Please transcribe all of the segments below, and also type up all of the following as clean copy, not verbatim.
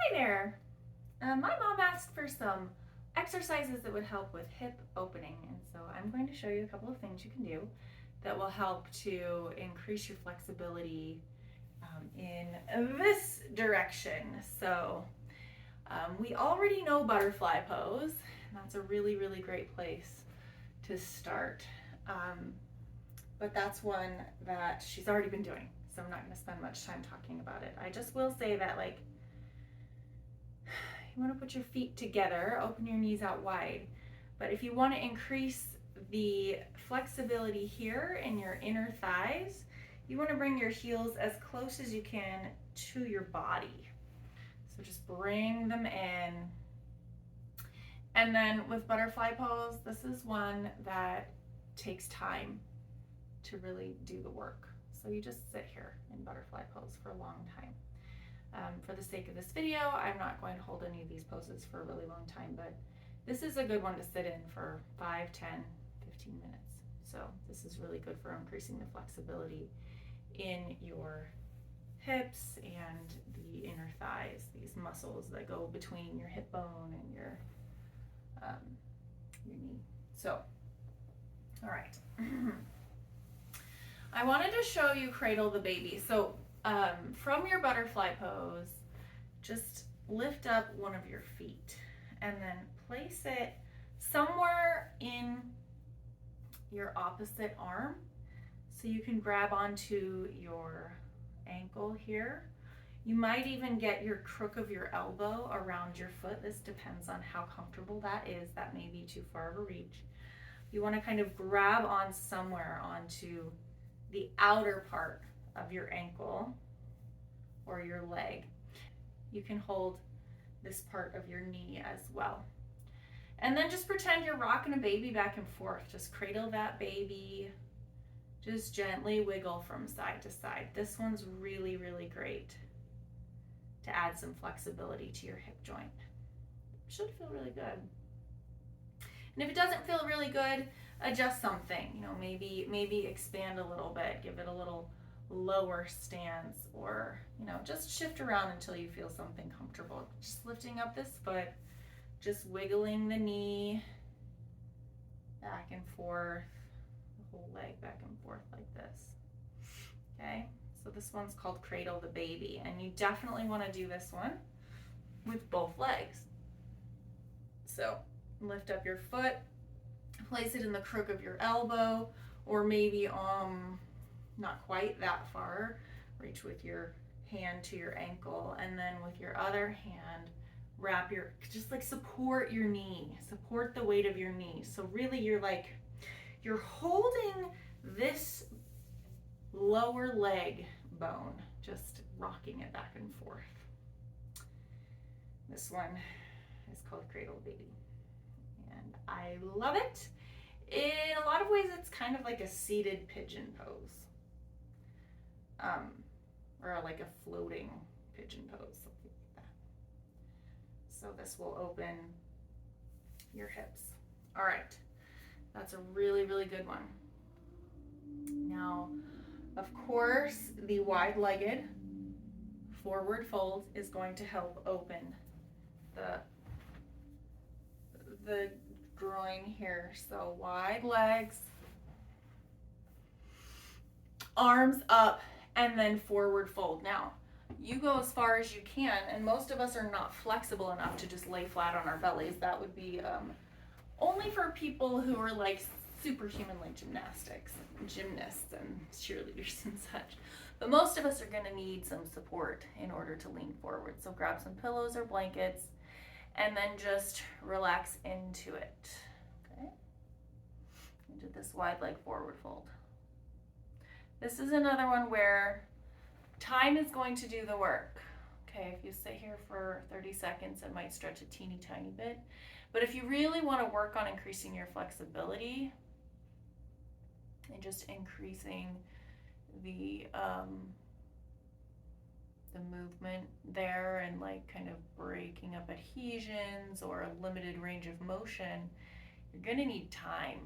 Hi there. My mom asked for some exercises that would help with hip opening, and so I'm going to show you a couple of things you can do that will help to increase your flexibility in this direction. We already know butterfly pose, and that's a really, really great place to start. Um, but that's one that she's already been doing, so I'm not going to spend much time talking about it. I just will say that, like, you want to put your feet together, open your knees out wide. But if you want to increase the flexibility here in your inner thighs, you want to bring your heels as close as you can to your body. So just bring them in. And then with butterfly pose, this is one that takes time to really do the work. So you just sit here in butterfly pose for a long time. For the sake of this video, I'm not going to hold any of these poses for a really long time, but this is a good one to sit in for 5, 10, 15 minutes. So this is really good for increasing the flexibility in your hips and the inner thighs, these muscles that go between your hip bone and your knee. So, all right. I wanted to show you Cradle the baby. So from your butterfly pose, just lift up one of your feet and then place it somewhere in your opposite arm. So you can grab onto your ankle here. You might even get your crook of your elbow around your foot. This depends on how comfortable that is. That may be too far of a reach. You want to kind of grab on somewhere onto the outer part of your ankle or your leg. You can hold this part of your knee as well. And then just pretend you're rocking a baby back and forth. Just cradle that baby. Just gently wiggle from side to side. This one's really, really great to add some flexibility to your hip joint. It should feel really good. And if it doesn't feel really good, adjust something. You know, maybe expand a little bit, give it a little lower stance, or, you know, just shift around until you feel something comfortable. Just lifting up this foot, just wiggling the knee back and forth, the whole leg back and forth like this. Okay, so this one's called Cradle the Baby, and you definitely want to do this one with both legs. So lift up your foot, place it in the crook of your elbow, or maybe not quite that far. Reach with your hand to your ankle, and then with your other hand, wrap just like support your knee, support the weight of your knee. So really you're holding this lower leg bone, just rocking it back and forth. This one is called Cradle Baby, and I love it. In a lot of ways, it's kind of like a seated pigeon pose, or like a floating pigeon pose, something like that. So this will open your hips. All right, that's a really, really good one. Now, of course, the wide-legged forward fold is going to help open the groin here. So wide legs, arms up, and then forward fold. Now, you go as far as you can, and most of us are not flexible enough to just lay flat on our bellies. That would be only for people who are like superhuman, like gymnasts and cheerleaders and such. But most of us are going to need some support in order to lean forward. So grab some pillows or blankets and then just relax into it. Okay? Into this wide leg forward fold. This is another one where time is going to do the work. Okay, if you sit here for 30 seconds, it might stretch a teeny tiny bit. But if you really want to work on increasing your flexibility and just increasing the movement there and like kind of breaking up adhesions or a limited range of motion, you're going to need time.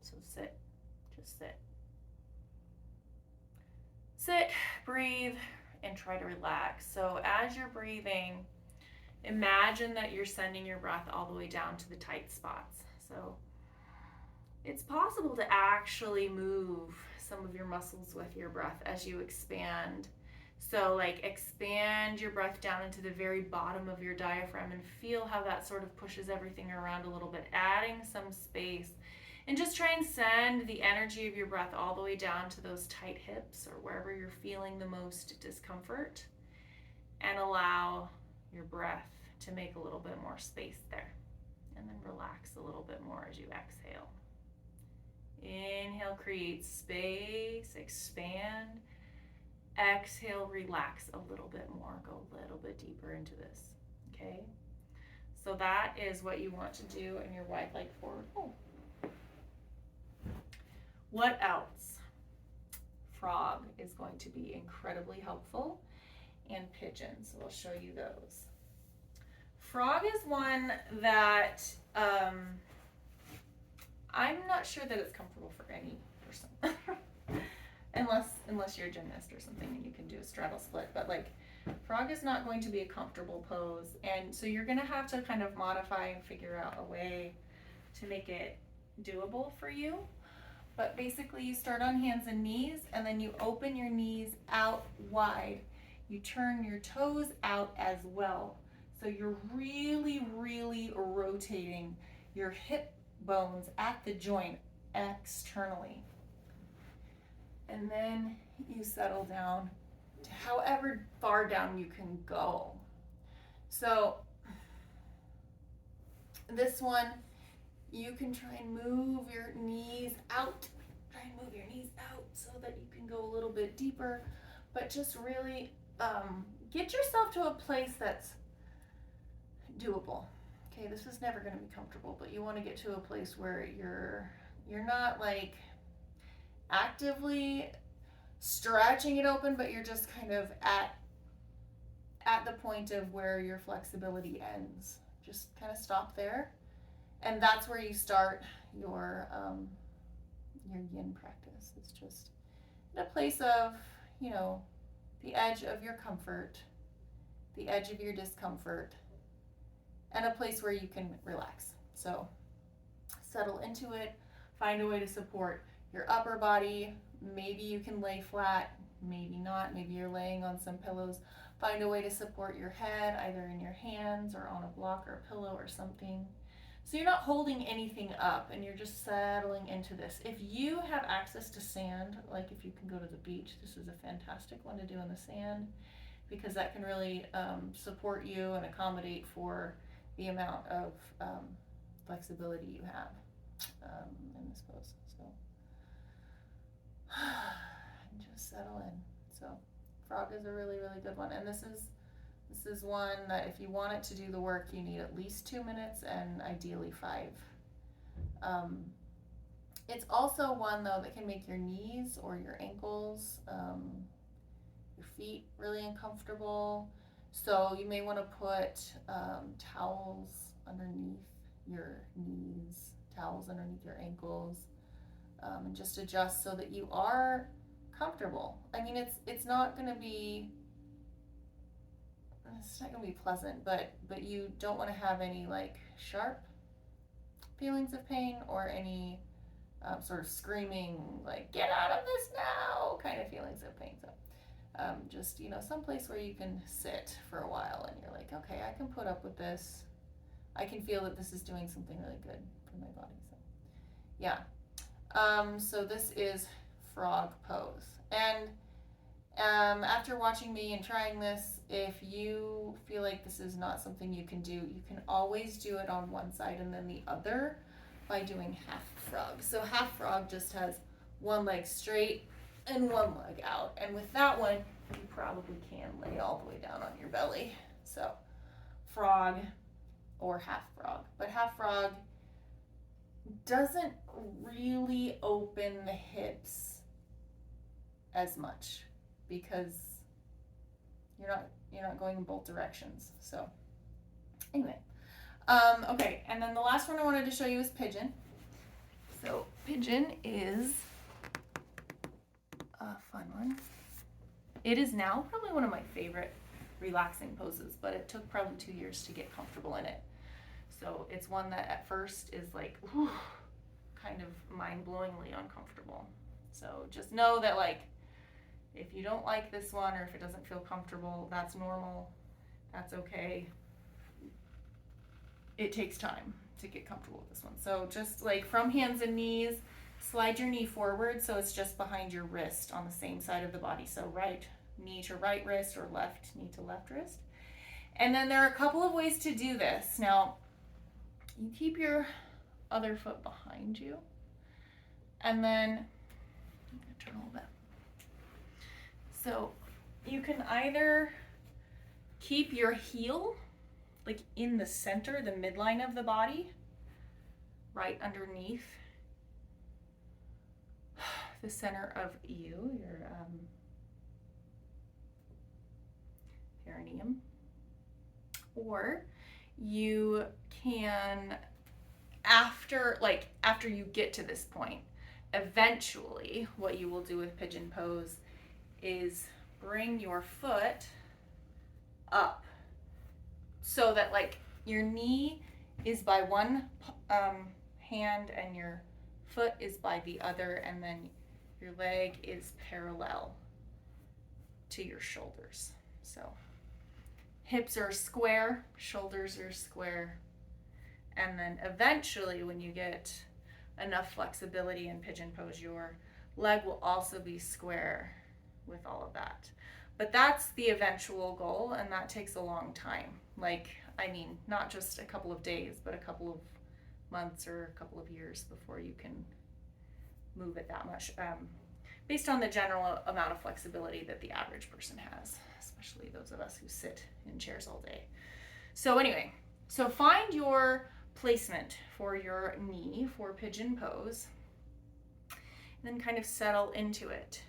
So sit, just sit. Sit, breathe, and try to relax. So as you're breathing, imagine that you're sending your breath all the way down to the tight spots. So it's possible to actually move some of your muscles with your breath as you expand. So like expand your breath down into the very bottom of your diaphragm and feel how that sort of pushes everything around a little bit, adding some space. And just try and send the energy of your breath all the way down to those tight hips or wherever you're feeling the most discomfort, and allow your breath to make a little bit more space there. And then relax a little bit more as you exhale. Inhale, create space, expand. Exhale, relax a little bit more, go a little bit deeper into this, okay? So that is what you want to do in your wide leg forward fold. What else? Frog is going to be incredibly helpful, and pigeon, so I'll show you those. Frog is one that I'm not sure that it's comfortable for any person. unless you're a gymnast or something and you can do a straddle split, but like frog is not going to be a comfortable pose, and so you're going to have to kind of modify and figure out a way to make it doable for you. But basically you start on hands and knees, and then you open your knees out wide. You turn your toes out as well. So you're really, really rotating your hip bones at the joint externally. And then you settle down to however far down you can go. So this one, you can try and move your knees out. Try and move your knees out so that you can go a little bit deeper, but just really get yourself to a place that's doable. Okay, this is never going to be comfortable, but you want to get to a place where you're not like actively stretching it open, but you're just kind of at the point of where your flexibility ends. Just kind of stop there, and that's where you start your yin practice. It's just at a place of, you know, the edge of your comfort, the edge of your discomfort, and a place where you can relax. So settle into it, find a way to support your upper body. Maybe you can lay flat, maybe not, maybe you're laying on some pillows. Find a way to support your head, either in your hands or on a block or a pillow or something. So you're not holding anything up, and you're just settling into this. If you have access to sand, like if you can go to the beach, this is a fantastic one to do in the sand, because that can really support you and accommodate for the amount of flexibility you have in this pose. So just settle in. So frog is a really, really good one, and this is one that if you want it to do the work, you need at least 2 minutes and ideally 5. It's also one though that can make your knees or your ankles, your feet really uncomfortable. So you may want to put towels underneath your knees, towels underneath your ankles, and just adjust so that you are comfortable. I mean, it's not going to be pleasant, but you don't want to have any like sharp feelings of pain or any sort of screaming like get out of this now kind of feelings of pain. So just, you know, someplace where you can sit for a while and you're like, okay, I can put up with this. I can feel that this is doing something really good for my body. So yeah. So this is frog pose. And after watching me and trying this, if you feel like this is not something you can do, you can always do it on one side and then the other by doing half frog. So half frog just has one leg straight and one leg out. And with that one, you probably can lay all the way down on your belly. So frog or half frog. But half frog doesn't really open the hips as much because you're not going in both directions. So anyway, okay, and then the last one I wanted to show you is pigeon. So pigeon is a fun one. It is now probably one of my favorite relaxing poses, but it took probably 2 years to get comfortable in it. So it's one that at first is like, whew, kind of mind-blowingly uncomfortable. So just know that, like, if you don't like this one or if it doesn't feel comfortable, that's normal. That's okay. It takes time to get comfortable with this one. So just like from hands and knees, slide your knee forward so it's just behind your wrist on the same side of the body. So right knee to right wrist or left knee to left wrist. And then there are a couple of ways to do this. Now, you keep your other foot behind you. And then, I'm gonna turn a little bit. So you can either keep your heel like in the center, the midline of the body, right underneath the center of you, your perineum. Or you can, after you get to this point, eventually what you will do with pigeon pose is bring your foot up so that like your knee is by one hand and your foot is by the other, and then your leg is parallel to your shoulders. So hips are square, shoulders are square, and then eventually when you get enough flexibility in pigeon pose, your leg will also be square with all of that. But that's the eventual goal, and that takes a long time. Like, I mean, not just a couple of days, but a couple of months or a couple of years before you can move it that much, based on the general amount of flexibility that the average person has, especially those of us who sit in chairs all day. So anyway, so find your placement for your knee for pigeon pose, and then kind of settle into it.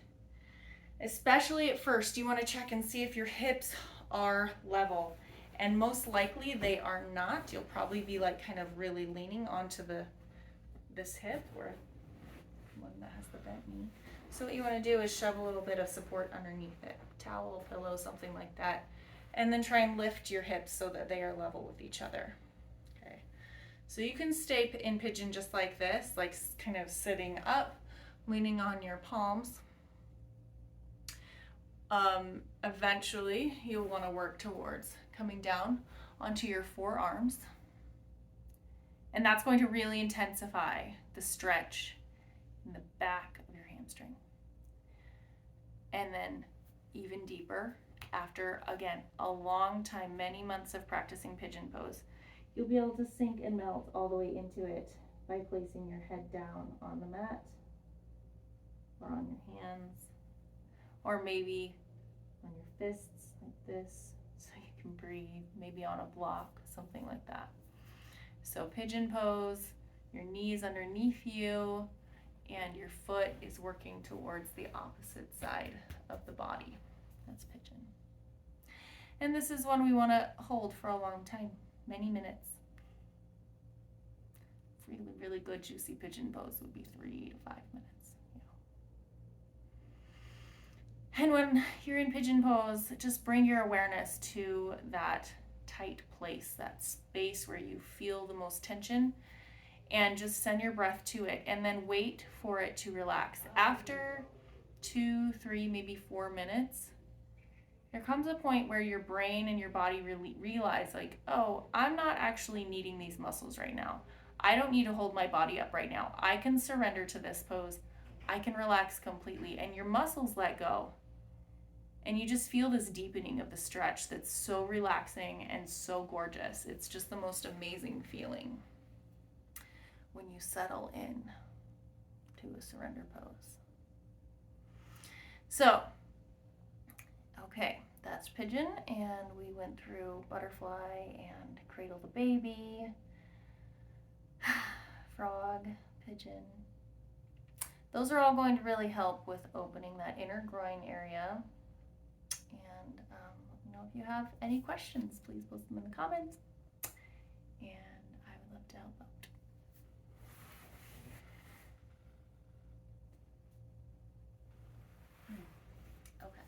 Especially at first, you want to check and see if your hips are level, and most likely they are not. You'll probably be like kind of really leaning onto this hip, or one that has the bent knee. So what you want to do is shove a little bit of support underneath it, towel, pillow, something like that, and then try and lift your hips so that they are level with each other. Okay, so you can stay in pigeon just like this, like kind of sitting up, leaning on your palms. Eventually you'll want to work towards coming down onto your forearms, and that's going to really intensify the stretch in the back of your hamstring. And then even deeper, after again a long time, many months of practicing pigeon pose, you'll be able to sink and melt all the way into it by placing your head down on the mat or on your hands, or maybe on your fists like this so you can breathe, maybe on a block, something like that. So pigeon pose, your knees underneath you, and your foot is working towards the opposite side of the body. That's pigeon. And this is one we want to hold for a long time, many minutes. Really, really good juicy pigeon pose would be 3 to 5 minutes. And when you're in pigeon pose, just bring your awareness to that tight place, that space where you feel the most tension, and just send your breath to it, and then wait for it to relax. After 2, 3, maybe 4 minutes, there comes a point where your brain and your body really realize, like, oh, I'm not actually needing these muscles right now. I don't need to hold my body up right now. I can surrender to this pose. I can relax completely, and your muscles let go. And you just feel this deepening of the stretch that's so relaxing and so gorgeous. It's just the most amazing feeling when you settle in to a surrender pose. So, okay, that's pigeon, and we went through butterfly and cradle the baby, frog, pigeon. Those are all going to really help with opening that inner groin area. And let me know if you have any questions. Please post them in the comments, and I would love to help out. Okay.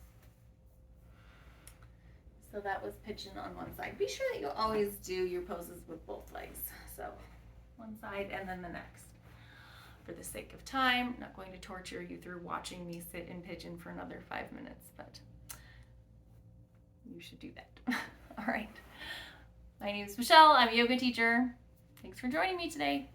So that was pigeon on one side. Be sure that you always do your poses with both legs. So one side and then the next. For the sake of time, I'm not going to torture you through watching me sit in pigeon for another 5 minutes, but you should do that. All right. My name is Michelle. I'm a yoga teacher. Thanks for joining me today.